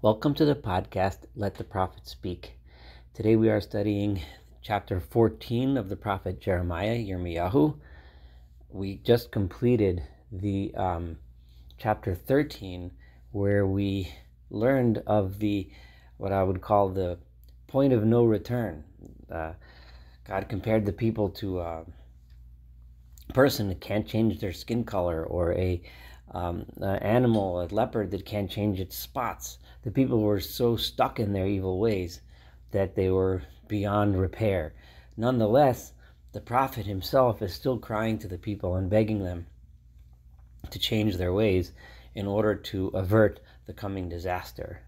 Welcome to the podcast, Let the Prophet Speak. Today we are studying chapter 14 of the prophet Jeremiah, Yirmiyahu. We just completed the chapter 13, where we learned of what I would call the point of no return. God compared the people to a person that can't change their skin color, or an animal, a leopard that can't change its spots. The people were so stuck in their evil ways that they were beyond repair. Nonetheless, the prophet himself is still crying to the people and begging them to change their ways in order to avert the coming disaster.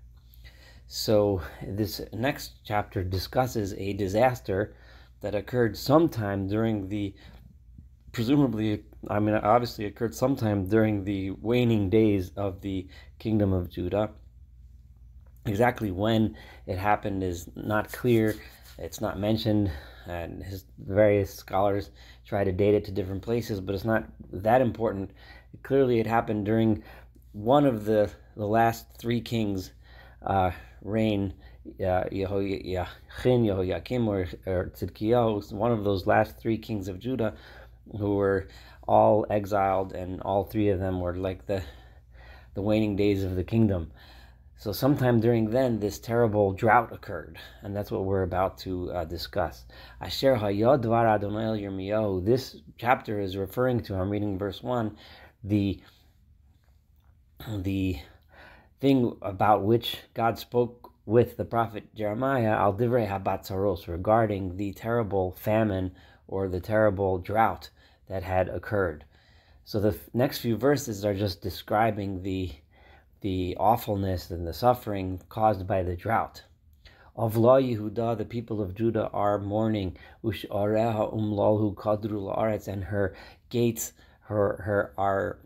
So this next chapter discusses a disaster that occurred sometime during obviously occurred sometime during the waning days of the kingdom of Judah. Exactly when it happened is not clear. It's not mentioned, and various scholars try to date it to different places, but it's not that important. Clearly, it happened during one of the last three kings' reign, Yehoiachin, Yehoiakim, or Tzidkiyahu, one of those last three kings of Judah, who were all exiled, and all three of them were like the waning days of the kingdom. So sometime during then, this terrible drought occurred, and that's what we're about to discuss. Asher hayod dvar Adonai el Yirmiyahu. This chapter is referring to, I'm reading verse 1, the thing about which God spoke with the prophet Jeremiah, al divrei habatzaros, regarding the terrible famine or the terrible drought that had occurred. So the next few verses are just describing the awfulness and the suffering caused by the drought. Avla Yehuda, the people of Judah, are mourning. Ush'areha umlalhu kadru la'aretz, and her gates are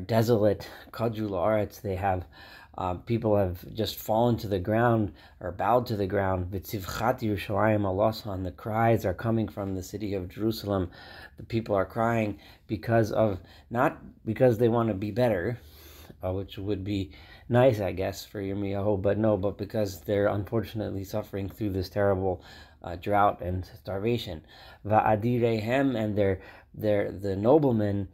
desolate. Kadru la'aretz, they have people have just fallen to the ground or bowed to the ground. V'tzivchat Yerushalayim alasan, the cries are coming from the city of Jerusalem. The people are crying not because they want to be better, which would be nice, I guess, for Yirmiyahu, but because they're unfortunately suffering through this terrible drought and starvation. Va'adirehem, and the noblemen,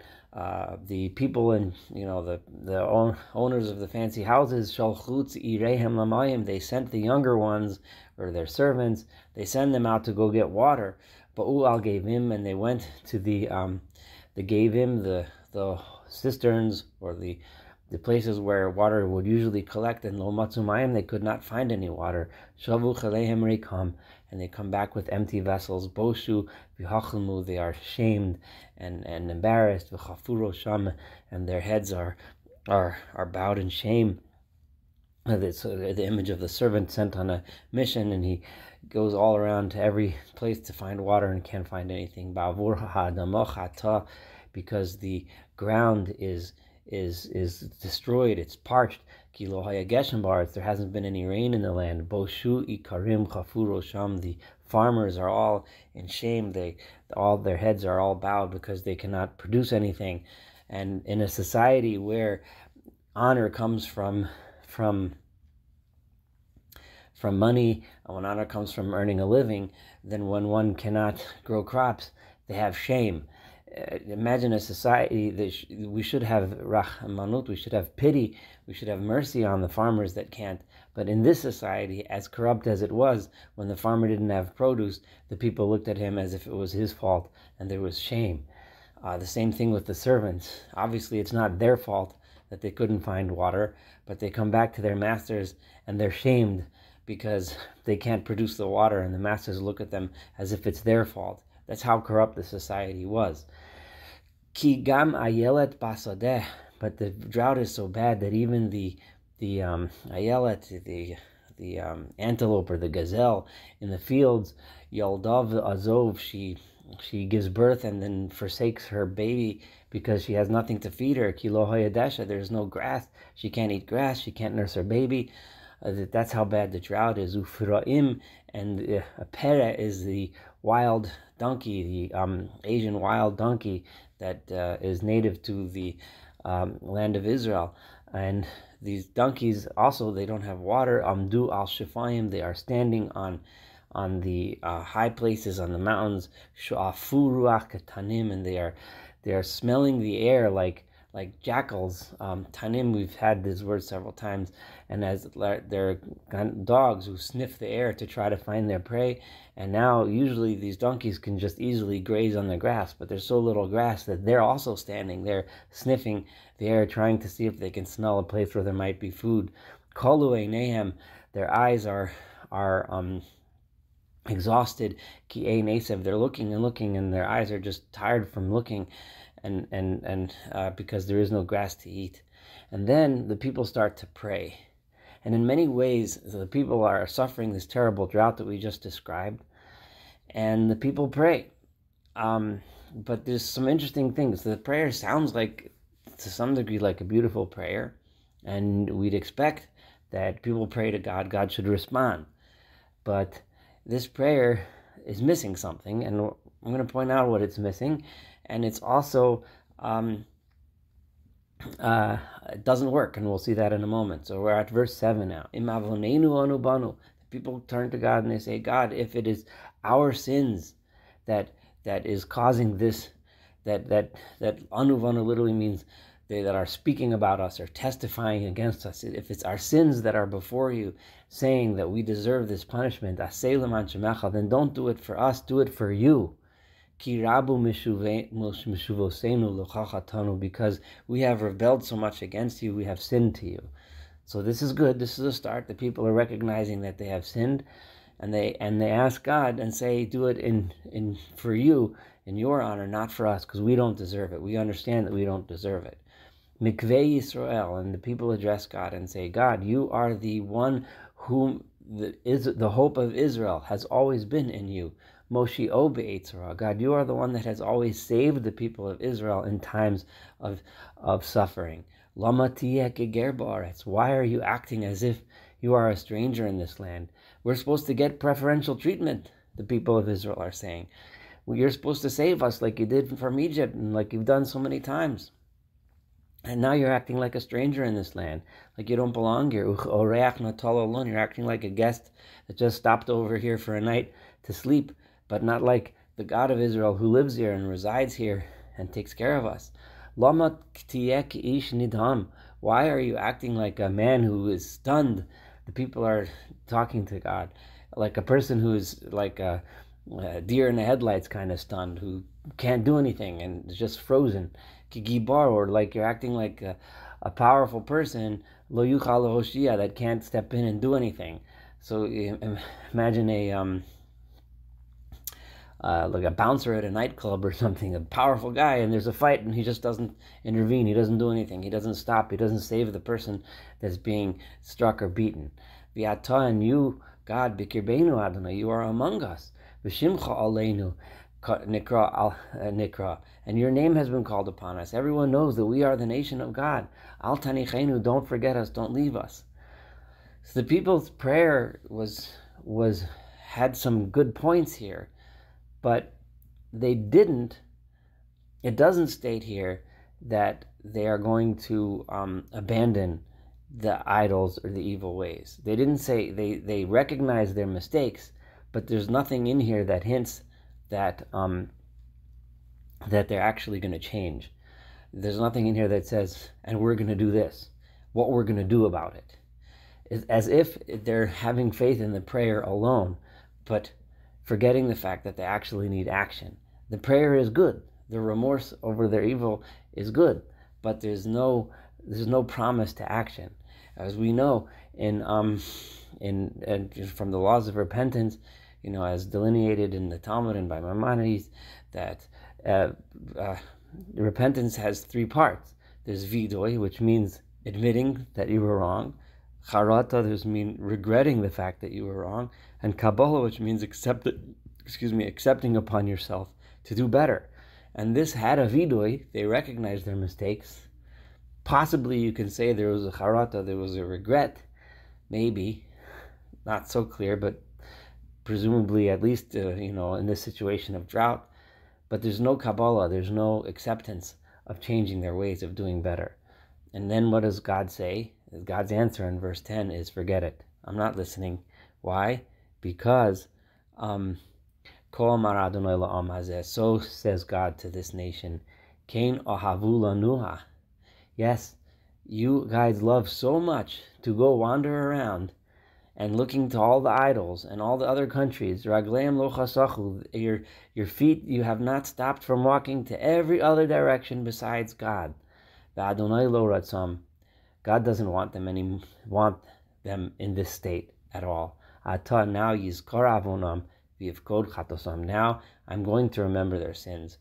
the people and the owners of the fancy houses, shalchutz irehem lamayim, they sent the younger ones, or their servants, they send them out to go get water. Ba'u al gave him, and they went to the cisterns, or the places where water would usually collect, and lo matzu mayim, they could not find any water. Shavu chalehem rikam, and they come back with empty vessels. Boshu v'hachlmu, they are shamed and embarrassed. V'chafuro sham, and their heads are bowed in shame. The image of the servant sent on a mission, and he goes all around to every place to find water and can't find anything. Ba'avur ha'adamoch, because the ground is destroyed, it's parched. Ki lo haya geshem ba'aretz, there hasn't been any rain in the land. Boshu ikarim chafuro sham, the farmers are all in shame. All their heads are all bowed because they cannot produce anything. And in a society where honor comes from money, and when honor comes from earning a living, then when one cannot grow crops, they have shame. Imagine a society that we should have rachmanut, we should have pity, we should have mercy on the farmers that can't. But in this society, as corrupt as it was, when the farmer didn't have produce, the people looked at him as if it was his fault, and there was shame. The same thing with the servants. Obviously, it's not their fault that they couldn't find water, but they come back to their masters and they're shamed because they can't produce the water, and the masters look at them as if it's their fault. That's how corrupt the society was. Ki gam ayelet basadeh, but the drought is so bad that even the ayelet, the antelope or the gazelle in the fields, yaldav azov, she gives birth and then forsakes her baby because she has nothing to feed her. Ki lo hayadesha, there's no grass. She can't eat grass. She can't nurse her baby. That's how bad the drought is. Ufraim, and a pere is the wild donkey, the Asian wild donkey that is native to the land of Israel. And these donkeys also, they don't have water. Amdu al shifayim, they are standing on the high places, on the mountains. Shu'afu ruach katanim, and they are smelling the air like jackals. Tanim, we've had this word several times, and as they're dogs who sniff the air to try to find their prey. And now usually these donkeys can just easily graze on the grass, but there's so little grass that they're also standing there sniffing the air, trying to see if they can smell a place where there might be food. Kolu einehem, their eyes are exhausted. Ki ein esav, they're looking and looking, and their eyes are just tired from looking, and because there is no grass to eat. And then the people start to pray. And in many ways, the people are suffering this terrible drought that we just described, and the people pray. But there's some interesting things. The prayer sounds like, to some degree, like a beautiful prayer, and we'd expect that people pray to God, God should respond. But this prayer is missing something, and I'm going to point out what it's missing, and it's also it doesn't work, and we'll see that in a moment. So we're at verse 7 now. Im avoneinu anu banu. People turn to God and they say, God, if it is our sins that is causing this, that anu banu literally means that are speaking about us or testifying against us, if it's our sins that are before you, saying that we deserve this punishment, then don't do it for us, do it for you. Because we have rebelled so much against you, we have sinned to you. So this is good. This is a start. The people are recognizing that they have sinned, and they ask God and say, do it in for you, in your honor, not for us, because we don't deserve it. We understand that we don't deserve it. Mikvei Yisrael, and the people address God and say, God, you are the one whom the hope of Israel has always been in you. Moshi O Be'etzorah, God, you are the one that has always saved the people of Israel in times of suffering. Lama tiyeh keger ba'aretz, why are you acting as if you are a stranger in this land? We're supposed to get preferential treatment, the people of Israel are saying. Well, you're supposed to save us like you did from Egypt and like you've done so many times. And now you're acting like a stranger in this land, like you don't belong here. You're acting like a guest that just stopped over here for a night to sleep, but not like the God of Israel who lives here and resides here and takes care of us. Lama tiyeh ish nidham. Why are you acting like a man who is stunned? The people are talking to God like a person who is like a deer in the headlights kind of stunned, who can't do anything and is just frozen. Kigibar, or like you're acting like a powerful person, lo yuchal hoshia, that can't step in and do anything. So imagine like a bouncer at a nightclub or something, a powerful guy, and there's a fight and he just doesn't intervene, he doesn't do anything, he doesn't stop, he doesn't save the person that's being struck or beaten. V'ata, and you, God, b'kirbeinu Adonai, you are among us. V'shimcha aleinu nikra, and your name has been called upon us. Everyone knows that we are the nation of God. Al tanichenu, don't forget us, don't leave us. So the people's prayer had some good points here, but they didn't. It doesn't state here that they are going to abandon the idols or the evil ways. They didn't say, they recognize their mistakes, but there's nothing in here that hints that that they're actually going to change. There's nothing in here that says, and we're going to do this, what we're going to do about it. It's as if they're having faith in the prayer alone, but forgetting the fact that they actually need action. The prayer is good. The remorse over their evil is good, but there's no promise to action. As we know in from the laws of repentance, as delineated in the Talmud and by Maimonides, that repentance has three parts. There's vidoi, which means admitting that you were wrong. Charata, which means regretting the fact that you were wrong. And Kabbalah, which means accepting upon yourself to do better. And this had a vidoi. They recognized their mistakes. Possibly you can say there was a charata, there was a regret. Maybe. Not so clear, but presumably at least, in this situation of drought. But there's no Kabbalah, there's no acceptance of changing their ways of doing better. And then what does God say? God's answer in verse 10 is, forget it. I'm not listening. Why? Because so says God to this nation, Kain ohavu lanuha. Yes, you guys love so much to go wander around and looking to all the idols and all the other countries. Ragleim lo chasachu. Your feet, you have not stopped from walking to every other direction besides God. V'Adonai lo ratzam. God doesn't want them in this state at all. Ata now yizkor avonam v'yivkod chatosam. Now I'm going to remember their sins.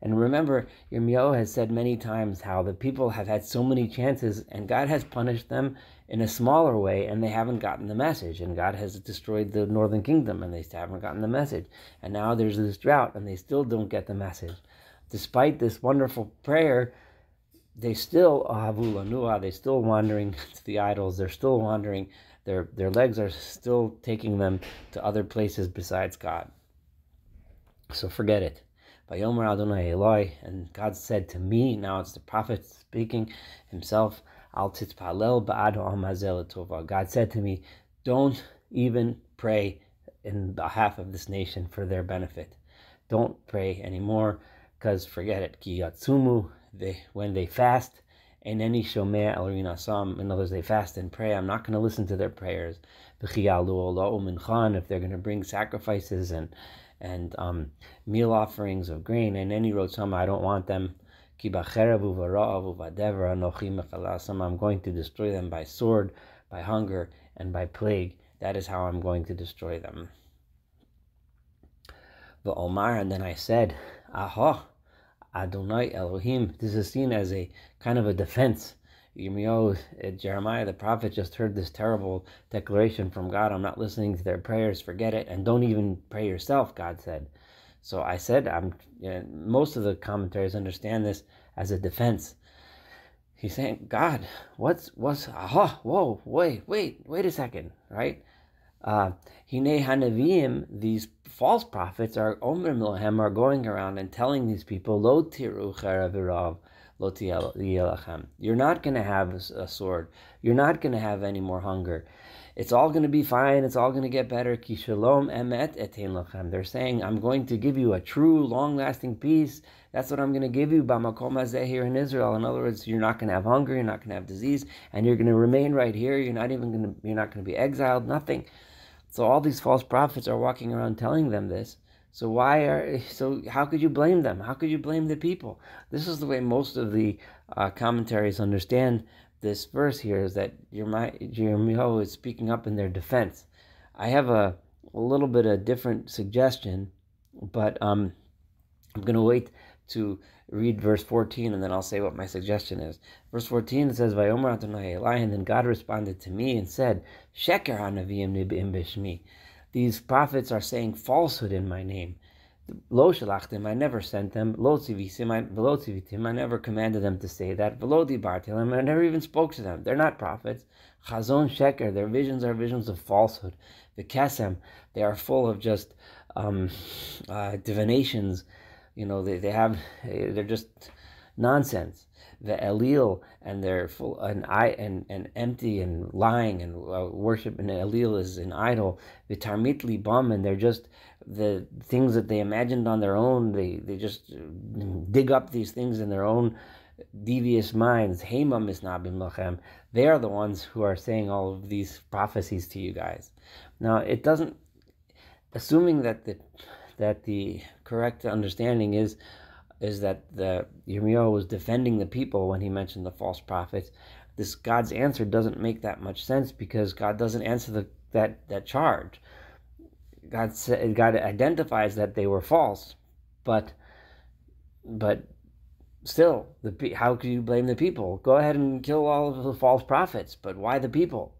And remember, Yirmiyahu has said many times how the people have had so many chances and God has punished them in a smaller way and they haven't gotten the message. And God has destroyed the northern kingdom and they still haven't gotten the message. And now there's this drought and they still don't get the message. Despite this wonderful prayer, they still they're still wandering to the idols. They're still wandering. Their legs are still taking them to other places besides God. So forget it. Vayomer Adonai Eloi, and God said to me, now it's the prophet speaking himself, Al titpalel ba'ad ha'amazel tova. God said to me, don't even pray in behalf of this nation for their benefit. Don't pray anymore, because forget it. Ki yatsumu, when they fast, eneni shomea el rinasam. In other words, they fast and pray. I'm not going to listen to their prayers. V'chiyalu olau minchan, if they're going to bring sacrifices and meal offerings of grain, and any rotzama, I don't want them. I'm going to destroy them by sword, by hunger, and by plague. That is how I'm going to destroy them. The Omar, and then I said, Aha, Adonai Elohim. This is seen as a kind of a defense. Jeremiah the prophet just heard this terrible declaration from God. I'm not listening to their prayers. Forget it, and don't even pray yourself, God said. So I said, most of the commentaries understand this as a defense. He's saying, God, what's whoa, wait a second, right? Hine hanavim, these false prophets are going around and telling these people, Lo tiru cheravirav. You're not going to have a sword. You're not going to have any more hunger. It's all going to be fine. It's all going to get better. Ki shalom emet etein lachem. They're saying, I'm going to give you a true, long-lasting peace. That's what I'm going to give you b'makom hazeh here in Israel. In other words, you're not going to have hunger. You're not going to have disease, and you're going to remain right here. You're not going to be exiled. Nothing. So all these false prophets are walking around telling them this. So how could you blame them? How could you blame the people? This is the way most of the commentaries understand this verse here, is that Yirmiyahu is speaking up in their defense. I have a little bit of different suggestion, but I'm going to wait to read verse 14 and then I'll say what my suggestion is. Verse 14, it says, Vayomer Adonai Elai, and then God responded to me and said, Sheker hanavim nib'im b'shmi. These prophets are saying falsehood in my name. Lo shalachtim, I never sent them. Lo tzivitim, I never commanded them to say that. V'lo dibartim, I never even spoke to them. They're not prophets. Chazon sheker, their visions are visions of falsehood. V'kesem, they are full of just divinations. They're just nonsense. The Elil, and they're full and empty and lying, and worship, and Elil is an idol. The Tarmit Libam, and they're just the things that they imagined on their own. They just dig up these things in their own devious minds. Hema misnabim lachem. They are the ones who are saying all of these prophecies to you guys. Now, it doesn't, assuming that the correct understanding is that the Yirmiyahu was defending the people when he mentioned the false prophets. This God's answer doesn't make that much sense, because God doesn't answer that charge. God identifies that they were false, but still, how can you blame the people? Go ahead and kill all of the false prophets, but why the people?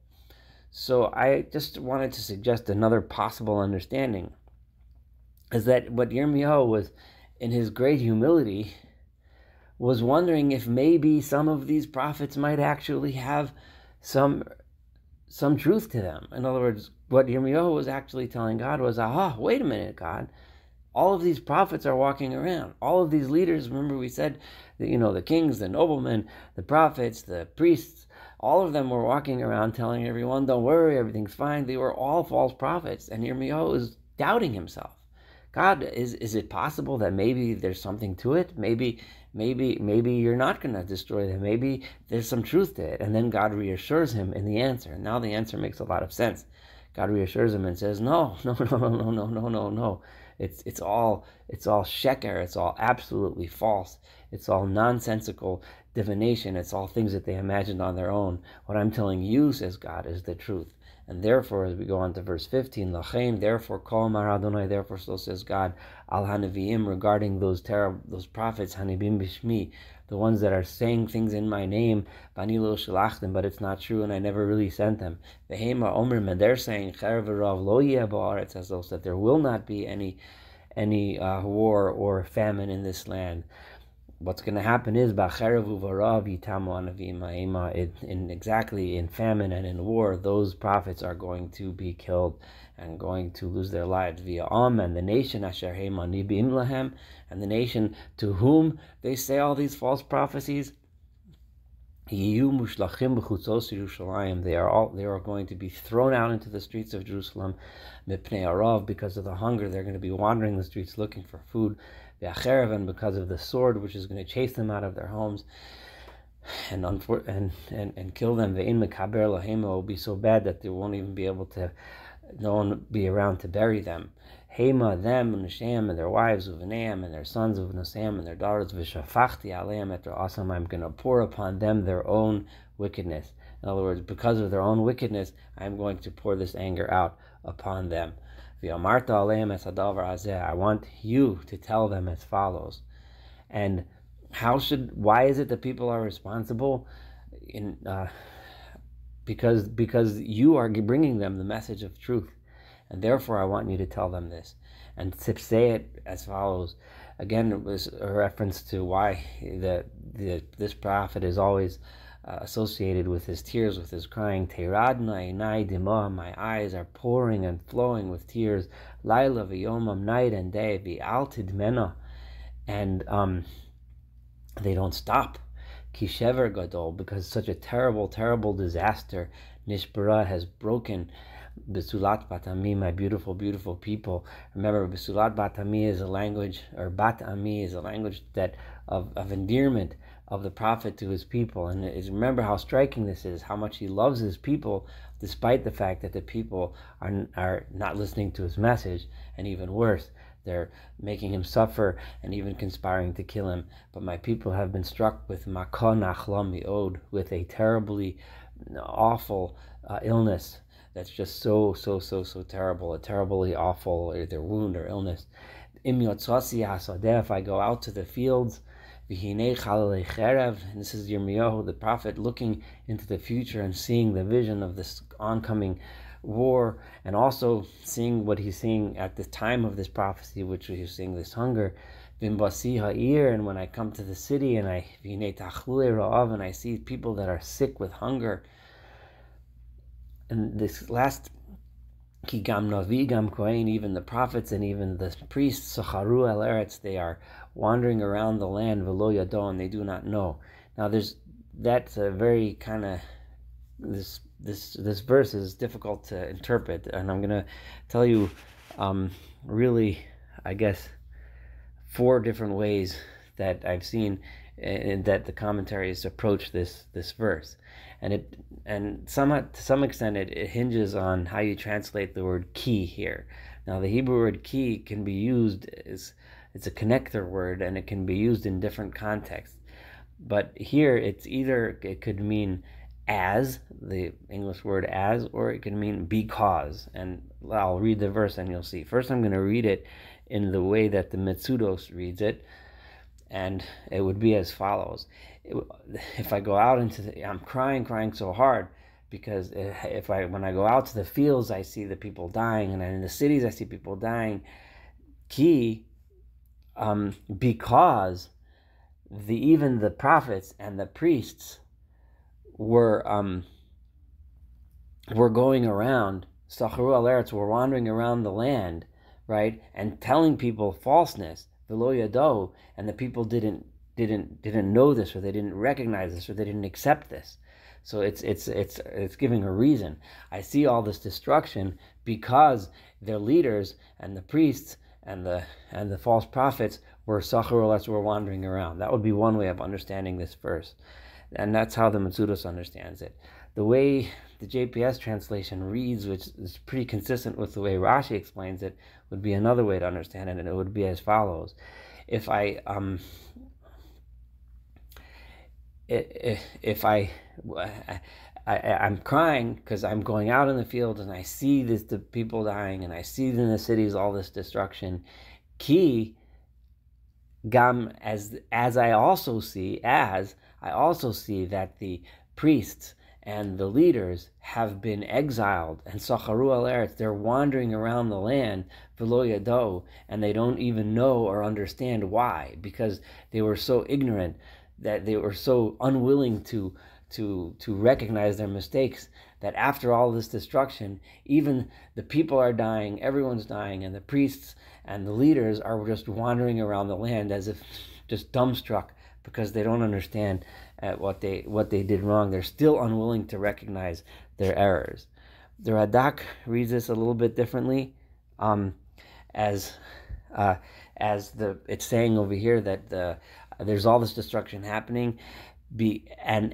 So I just wanted to suggest another possible understanding, is that what Yirmiyahu was, in his great humility, was wondering if maybe some of these prophets might actually have some truth to them. In other words, what Yirmiyahu was actually telling God was, wait a minute, God, All of these prophets are walking around. All of these leaders, remember we said, that, the kings, the noblemen, the prophets, the priests, all of them were walking around telling everyone, don't worry, everything's fine. They were all false prophets. And Yirmiyahu is doubting himself. God, is it possible that maybe there's something to it? Maybe you're not going to destroy them. Maybe there's some truth to it. And then God reassures him in the answer. And now the answer makes a lot of sense. God reassures him and says, no. It's all sheker. It's all absolutely false. It's all nonsensical divination. It's all things that they imagined on their own. What I'm telling you, says God, is the truth. And therefore, as we go on to verse 15, Lachain, therefore, Kol Amar Adonai, therefore, so says God, Al Hanaviim, regarding those prophets, Hanibim Bishmi, the ones that are saying things in my name, Bani lo shalachtem, but it's not true, and I never really sent them. Vehema Omrim, and they're saying, Cherev v'rav lo yeh ba'aretz hazos, that there will not be any war or famine in this land. What's going to happen is in famine and in war, those prophets are going to be killed and going to lose their lives. And the nation and the nation to whom they say all these false prophecies, they are going to be thrown out into the streets of Jerusalem because of the hunger. They're going to be wandering the streets looking for food, and because of the sword which is going to chase them out of their homes and kill them. It will be so bad that they won't even be able to, no one will be around to bury them. Hema, them, and Hashem, and their wives, Uvaneam, and their sons, Uvnasam, and their daughters, Vishafachti Aleim eter Asam, I'm going to pour upon them their own wickedness. In other words, because of their own wickedness, I'm going to pour this anger out upon them. V'amarta Aleim es hadavar hazeh, I want you to tell them as follows. And why is it that people are responsible? Because you are bringing them the message of truth. And therefore, I want you to tell them this. And to say it as follows. Again, it was a reference to why this prophet is always associated with his tears, with his crying. Teiradna einai dimah, my eyes are pouring and flowing with tears. Laila v'yomam, night and day. V'al tidmena, and they don't stop. Kishever gadol, because such a terrible, terrible disaster, Nishbara, has broken. Besulat Batami, my beautiful, beautiful people. Remember, Besulat Batami is a language, or Batami is a language that of endearment of the prophet to his people. And remember how striking this is, how much he loves his people, despite the fact that the people are not listening to his message, and even worse, they're making him suffer and even conspiring to kill him. But my people have been struck with Makah Nachla Mi'od, with a terribly awful illness. That's just so terrible, a terribly awful either wound or illness. If I go out to the fields, and this is Yirmiyahu, the prophet, looking into the future and seeing the vision of this oncoming war, and also seeing what he's seeing at the time of this prophecy, which he's seeing this hunger. And when I come to the city and I see people that are sick with hunger, and this last Kigam Navi Gam Kohen, even the prophets and even the priests, Sacharu El Eretz, they are wandering around the land, Velo Yado, and they do not know. Now that's a very kind of, this verse is difficult to interpret, and I'm going to tell you really, I guess, 4 different ways that I've seen that the commentaries approach this verse. And to some extent it hinges on how you translate the word ki here. Now the Hebrew word ki can be used it's a connector word, and it can be used in different contexts. But here it could mean as, the English word as, or it can mean because. And I'll read the verse and you'll see. First I'm going to read it in the way that the Metzudos reads it. And it would be as follows. If I go out I'm crying so hard, because when I go out to the fields, I see the people dying, and in the cities I see people dying. Because even the prophets and the priests were going around, Sacharu al Eretz, were wandering around the land, right? And telling people falseness, v'lo yado, and the people didn't know this, or they didn't recognize this, or they didn't accept this. So it's giving a reason. I see all this destruction because their leaders and the priests and the false prophets were sacharolas, were wandering around. That would be one way of understanding this verse, and that's how the Metzudos understands it. The way the JPS translation reads, which is pretty consistent with the way Rashi explains it, would be another way to understand it, and it would be as follows: if I'm crying because I'm going out in the field and I see the people dying, and I see in the cities all this destruction. Ki gam, as I also see that the priests and the leaders have been exiled, and sacharu al eretz, they're wandering around the land, v'lo yado, and they don't even know or understand why, because they were so ignorant, that they were so unwilling to recognize their mistakes, that after all this destruction, even the people are dying, everyone's dying, and the priests and the leaders are just wandering around the land as if just dumbstruck, because they don't understand what they did wrong. They're still unwilling to recognize their errors. The Radak reads this a little bit differently, as it's saying over here that there's all this destruction happening, as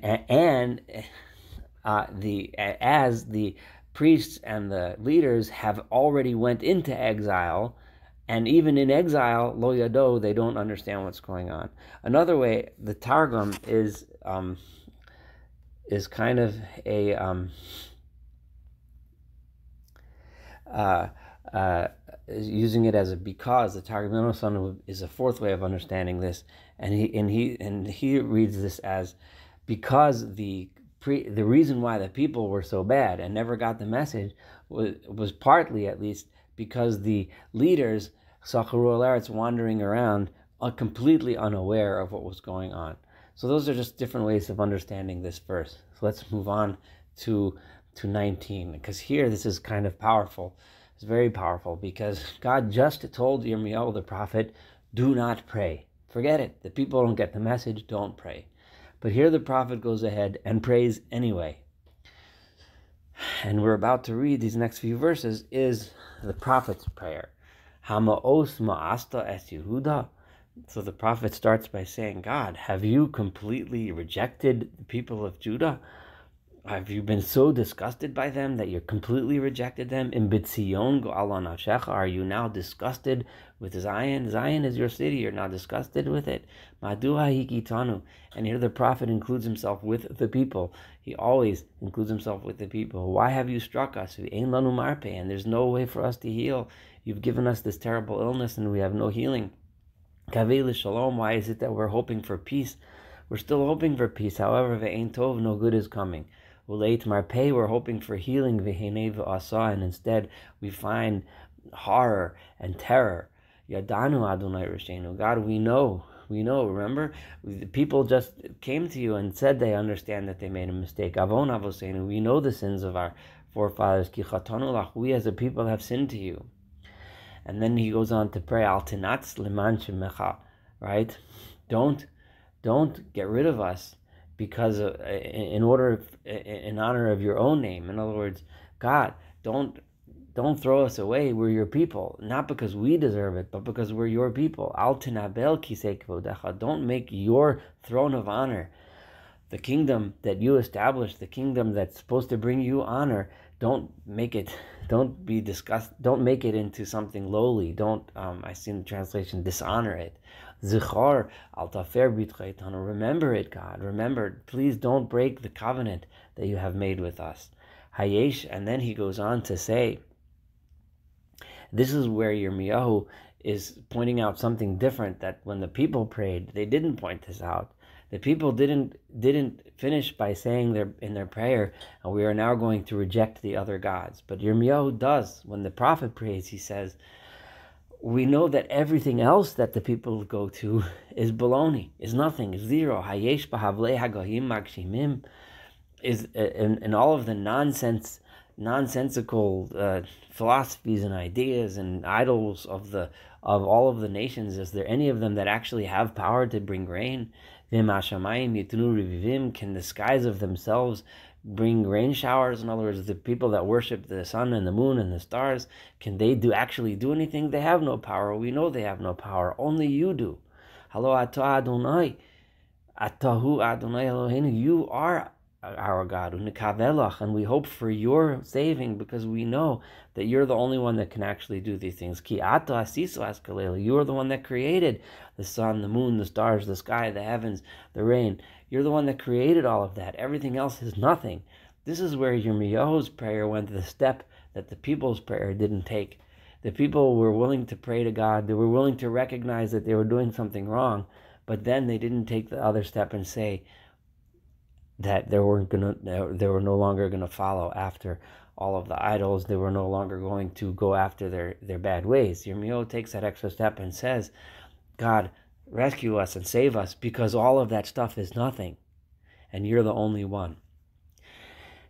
the priests and the leaders have already went into exile, and even in exile, lo yado, they don't understand what's going on. Another way, the Targum is kind of a using it as a because. The Targum is a fourth way of understanding this, and he reads this as because the reason why the people were so bad and never got the message was partly, at least, because the leaders, sacharu al eretz, wandering around, are completely unaware of what was going on. So those are just different ways of understanding this verse. So let's move on to 19, because here this is kind of powerful. It's very powerful, because God just told Yirmiyahu the prophet, do not pray. Forget it. The people don't get the message, don't pray. But here the prophet goes ahead and prays anyway. And we're about to read these next few verses is the prophet's prayer. Hama'os ma'asta es Yehuda. So the prophet starts by saying, God, have you completely rejected the people of Judah? Have you been so disgusted by them that you're completely rejected them? In Bitzion go'ala nafshecha, are you now disgusted with Zion? Zion is your city, you're now disgusted with it. Madua hikitanu. And here the prophet includes himself with the people. He always includes himself with the people. Why have you struck us? Ein lanu marpe, and there's no way for us to heal. You've given us this terrible illness and we have no healing. Kaveh shalom, why is it that we're hoping for peace? We're still hoping for peace. However, ve'ein tov, no good is coming. Uleit marpeh, we're hoping for healing, v'henei v'asa, and instead we find horror and terror. Yadanu Adonai Rishenu, God, we know. Remember, the people just came to you and said they understand that they made a mistake. Avon avosenu, we know the sins of our forefathers. Ki chatanu lach, we as a people have sinned to you. And then he goes on to pray, Al tinatz leman shemecha, right? Don't get rid of us because in honor of your own name. In other words, God, don't throw us away. We're your people, not because we deserve it, but because we're your people. Al tinabel kisei kvodecha, don't make your throne of honor, the kingdom that you established, the kingdom that's supposed to bring you honor, don't make it into something lowly. Don't, I see in the translation, dishonor it. Zichar al tafer b'tchaitanu, remember it, God, remember, please don't break the covenant that you have made with us. Hayesh, and then he goes on to say, this is where Yirmiyahu is pointing out something different, that when the people prayed, they didn't point this out. The people didn't finish by saying in their prayer, and we are now going to reject the other gods. But Yirmiyahu does. When the prophet prays, he says, we know that everything else that the people go to is baloney, is nothing, is zero. Hayesh b'havlei hagahim magshimim, is in all of the nonsense nonsensical philosophies and ideas and idols of all of the nations, is there any of them that actually have power to bring rain? Can the skies of themselves bring rain showers? In other words, the people that worship the sun and the moon and the stars, can they actually do anything? They have no power. We know they have no power. Only you do. Hello, Atah Adonai. Atahu Adonai Eloheinu. You are our God, and we hope for your saving, because we know that you're the only one that can actually do these things. Ki ata asiso askalelu. You are the one that created the sun, the moon, the stars, the sky, the heavens, the rain. You're the one that created all of that. Everything else is nothing. This is where Yirmiyahu's prayer went to the step that the people's prayer didn't take. The people were willing to pray to God. They were willing to recognize that they were doing something wrong, but then they didn't take the other step and say that they were no longer gonna follow after all of the idols. They were no longer going to go after their bad ways. Yirmiyahu takes that extra step and says, God, rescue us and save us, because all of that stuff is nothing, and you're the only one.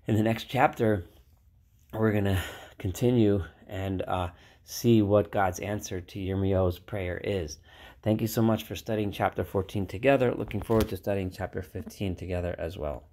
In the next chapter, we're gonna continue and see what God's answer to Yirmiyahu's prayer is. Thank you so much for studying chapter 14 together. Looking forward to studying chapter 15 together as well.